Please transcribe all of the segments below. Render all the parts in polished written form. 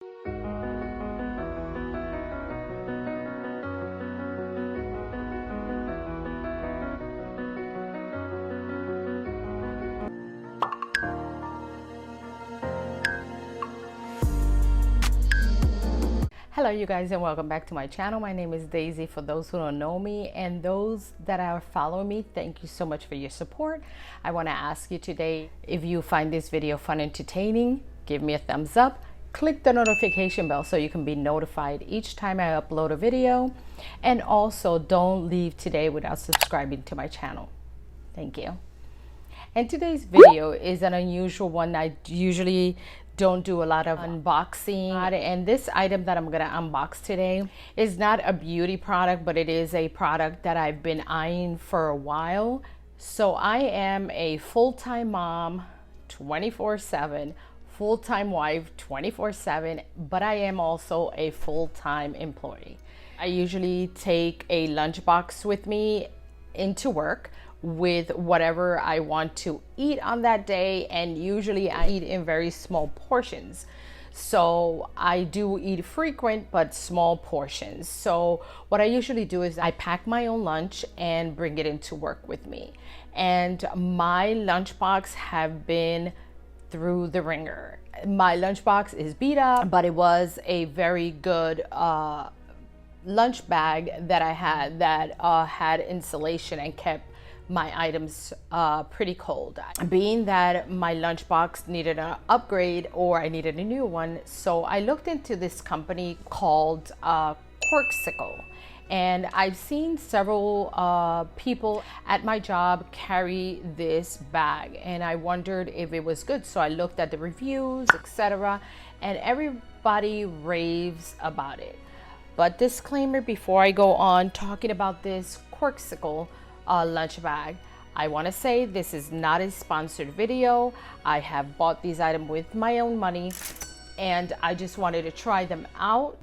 Hello you guys, and welcome back to my channel. My name is Daisy for those who don't know me, and those that are following me, thank you so much for your support. I want to ask you today, if you find this video fun and entertaining, give me a thumbs up, click the notification bell so you can be notified each time I upload a video, and also don't leave today without subscribing to my channel. Thank you. And today's video is an unusual one. I usually don't do a lot of unboxing, and this item that I'm gonna unbox today is not a beauty product, but it is a product that I've been eyeing for a while. So I am a full-time mom 24/7, full-time wife 24/7, but I am also a full-time employee. I usually take a lunchbox with me into work with whatever I want to eat on that day, and usually I eat in very small portions. So I do eat frequent but small portions. So what I usually do is I pack my own lunch and bring it into work with me. And my lunchbox have been through the ringer. My lunchbox is beat up, but it was a very good lunch bag that I had that had insulation and kept my items pretty cold. Being that my lunchbox needed an upgrade, or I needed a new one, so I looked into this company called Corkcicle, and I've seen several people at my job carry this bag, and I wondered if it was good. So I looked at the reviews, etc., and everybody raves about it. But disclaimer before I go on talking about this Corkcicle lunch bag, I want to say this is not a sponsored video. I have bought these items with my own money, and I just wanted to try them out.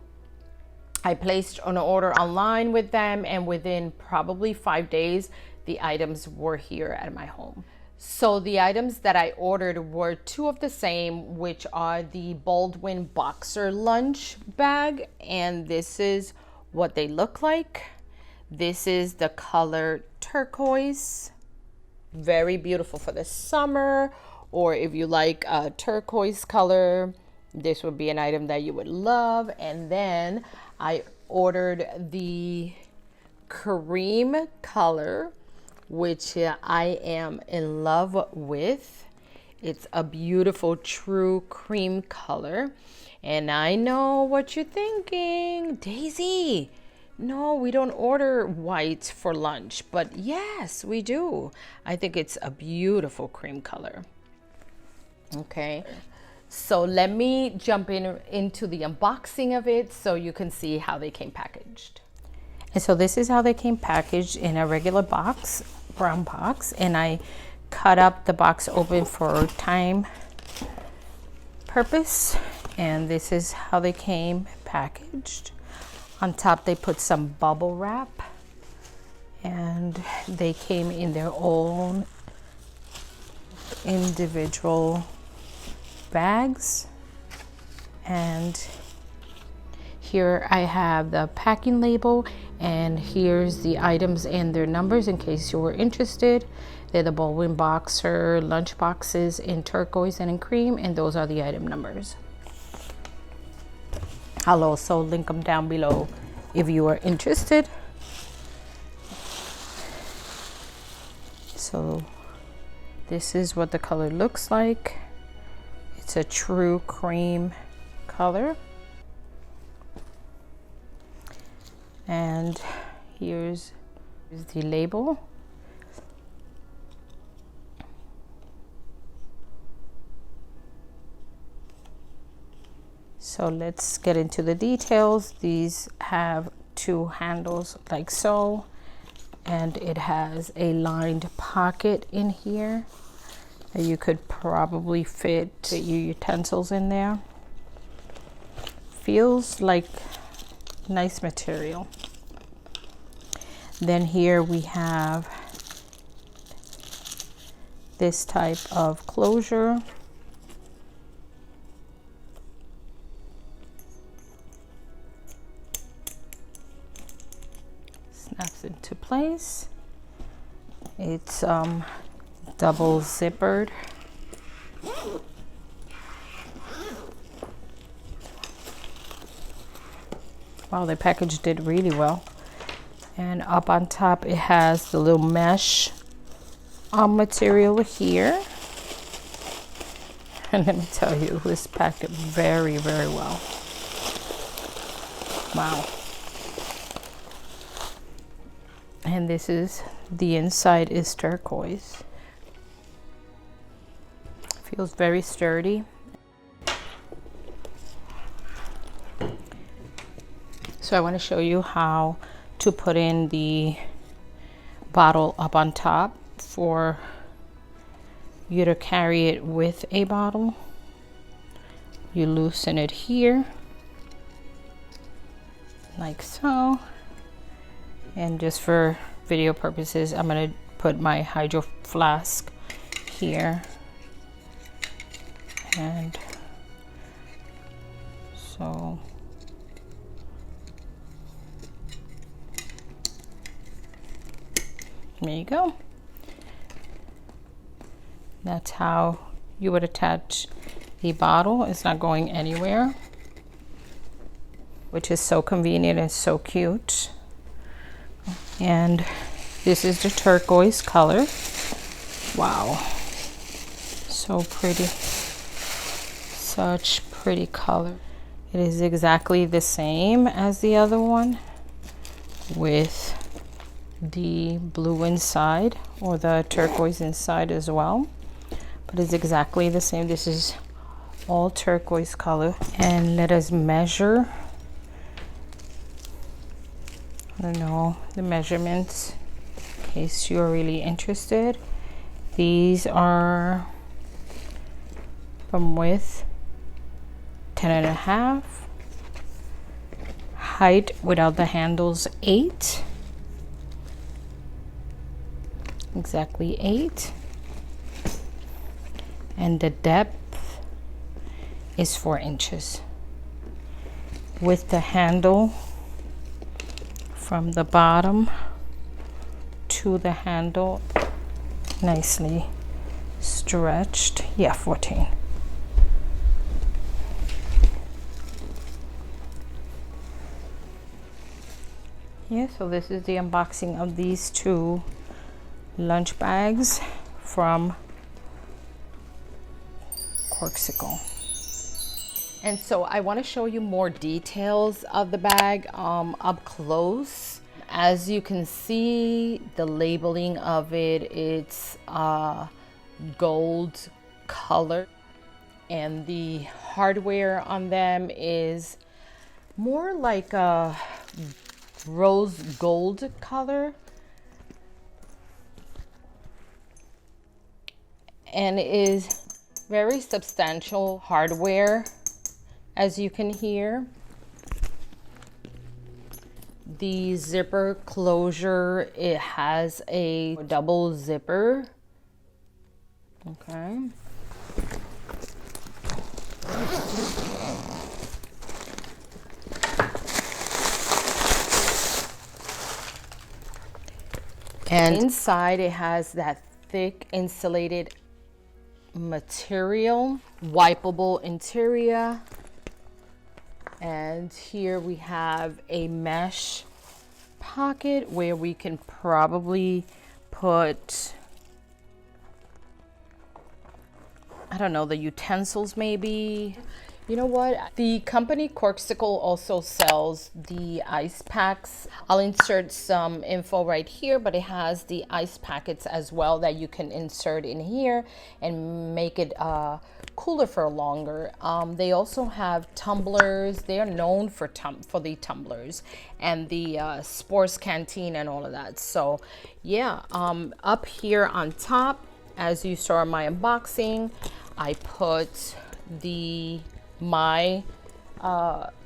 I placed an order online with them, and within probably 5 days the items were here at my home. So the items that I ordered were two of the same, which are the Baldwin Boxer lunch bag, and this is what they look like. This is the color turquoise, very beautiful for the summer, or if you like a turquoise color, this would be an item that you would love. And then I ordered the cream color, which I am in love with. It's a beautiful true cream color. And I know what you're thinking, Daisy, no, we don't order white for lunch, but yes, we do. I think it's a beautiful cream color. Okay, so let me jump into the unboxing of it so you can see how they came packaged. And so this is how they came packaged, in a regular box, brown box, and I cut up the box open for time purpose, and this is how they came packaged. On top they put some bubble wrap, and they came in their own individual bags. And here I have the packing label, and here's the items and their numbers in case you were interested. They're the Baldwin Boxer lunch boxes in turquoise and in cream, and those are the item numbers. I'll also link them down below if you are interested. So this is what the color looks like. It's a true cream color. And here's the label. So let's get into the details. These have two handles like so, and it has a lined pocket in here that you could probably fit your utensils in there. Feels like nice material. Then here we have this type of closure. snaps into place. It's double zippered. Wow, the package did really well. And up on top, it has the little mesh material here. And let me tell you, this packed it very, very well. Wow. And this is, the inside is turquoise. Feels very sturdy. So I want to show you how to put in the bottle up on top for you to carry it with a bottle. You loosen it here like so, and just for video purposes I'm going to put my hydro flask here, and so there you go. That's how you would attach the bottle. It's not going anywhere, which is so convenient and so cute. And this is the turquoise color. Wow, so pretty. Such pretty color. It is exactly the same as the other one with the blue inside, or the turquoise inside as well, but it's exactly the same. This is all turquoise color. And let us measure. I don't know the measurements in case you're really interested. These are from width 10.5, height without the handles 8, exactly 8, and the depth is 4 inches with the handle from the bottom to the handle nicely stretched. Yeah, 14. Yeah, so this is the unboxing of these two lunch bags from Corkcicle. And so I want to show you more details of the bag up close. As you can see, the labeling of it, it's gold color, and the hardware on them is more like a rose gold color, and it is very substantial hardware, as you can hear. The zipper closure, it has a double zipper. Okay. And inside it has that thick insulated material, wipeable interior. And here we have a mesh pocket where we can probably put, I don't know, the utensils maybe. You know what? The company Corkcicle also sells the ice packs. I'll insert some info right here, but it has the ice packets as well that you can insert in here and make it cooler for longer. They also have tumblers. They are known for the tumblers and the sports canteen and all of that. So yeah, up here on top, as you saw in my unboxing, I put my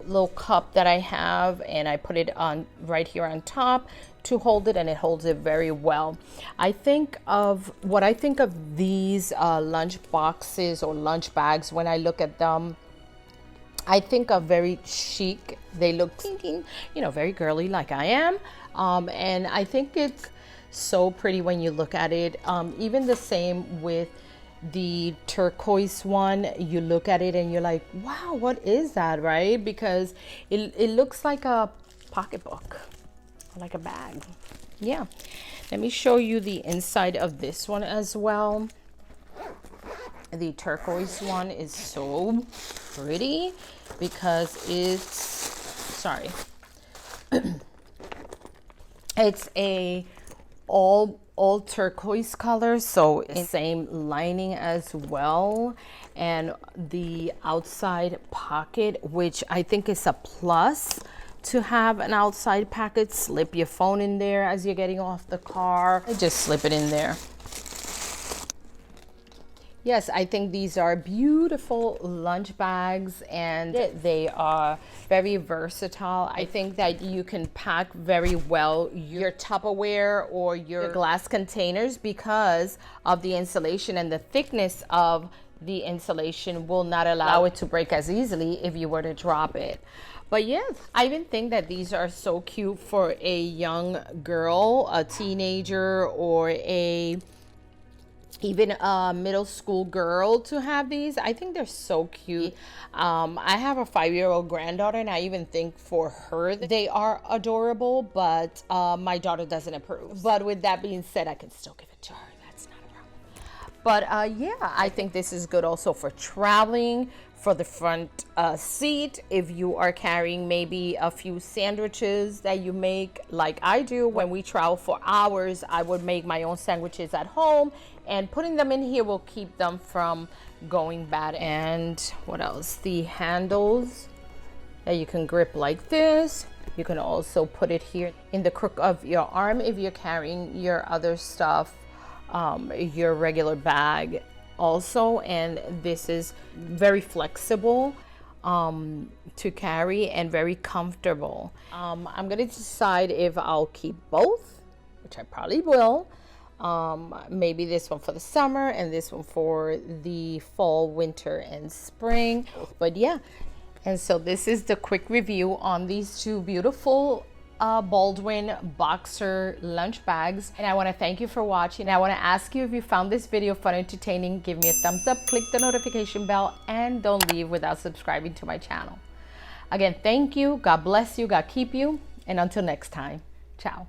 little cup that I have, and I put it on right here on top to hold it, and it holds it very well. I think of these lunch boxes or lunch bags. When I look at them, I think of very chic. They look, you know, very girly like I am. And I think it's so pretty when you look at it. Even the same with the turquoise one, you look at it and you're like, wow, what is that, right? Because it looks like a pocketbook, like a bag. Yeah, let me show you the inside of this one as well. The turquoise one is so pretty because it's, sorry, it's a all turquoise color, so it's same lining as well, and the outside pocket, which I think is a plus to have an outside pocket. Slip your phone in there as you're getting off the car. Just slip it in there. Yes, I think these are beautiful lunch bags and they are very versatile. I think that you can pack very well your Tupperware or your glass containers because of the insulation, and the thickness of the insulation will not allow it to break as easily if you were to drop it. But yes, I even think that these are so cute for a young girl, a teenager, or even a middle school girl to have these. I think they're so cute. I have a 5-year-old granddaughter, and I even think for her they are adorable, but my daughter doesn't approve. But with that being said, I can still give it to her. That's not a problem. But yeah, I think this is good also for traveling, for the front seat. If you are carrying maybe a few sandwiches that you make, like I do when we travel for hours, I would make my own sandwiches at home, and putting them in here will keep them from going bad. And what else? The handles that you can grip like this. You can also put it here in the crook of your arm if you're carrying your other stuff, your regular bag also. And this is very flexible to carry and very comfortable. I'm gonna decide if I'll keep both, which I probably will. Maybe this one for the summer and this one for the fall, winter, and spring. But yeah, and so this is the quick review on these two beautiful Baldwin boxer lunch bags. And I want to thank you for watching. I want to ask you, if you found this video fun and entertaining, give me a thumbs up, click the notification bell, and don't leave without subscribing to my channel. Again, thank you. God bless you. God keep you. And until next time, ciao.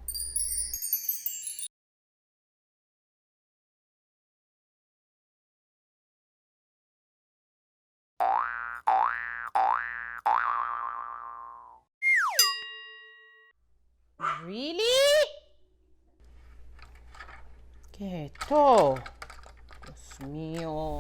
Really? Quieto. Dios mío.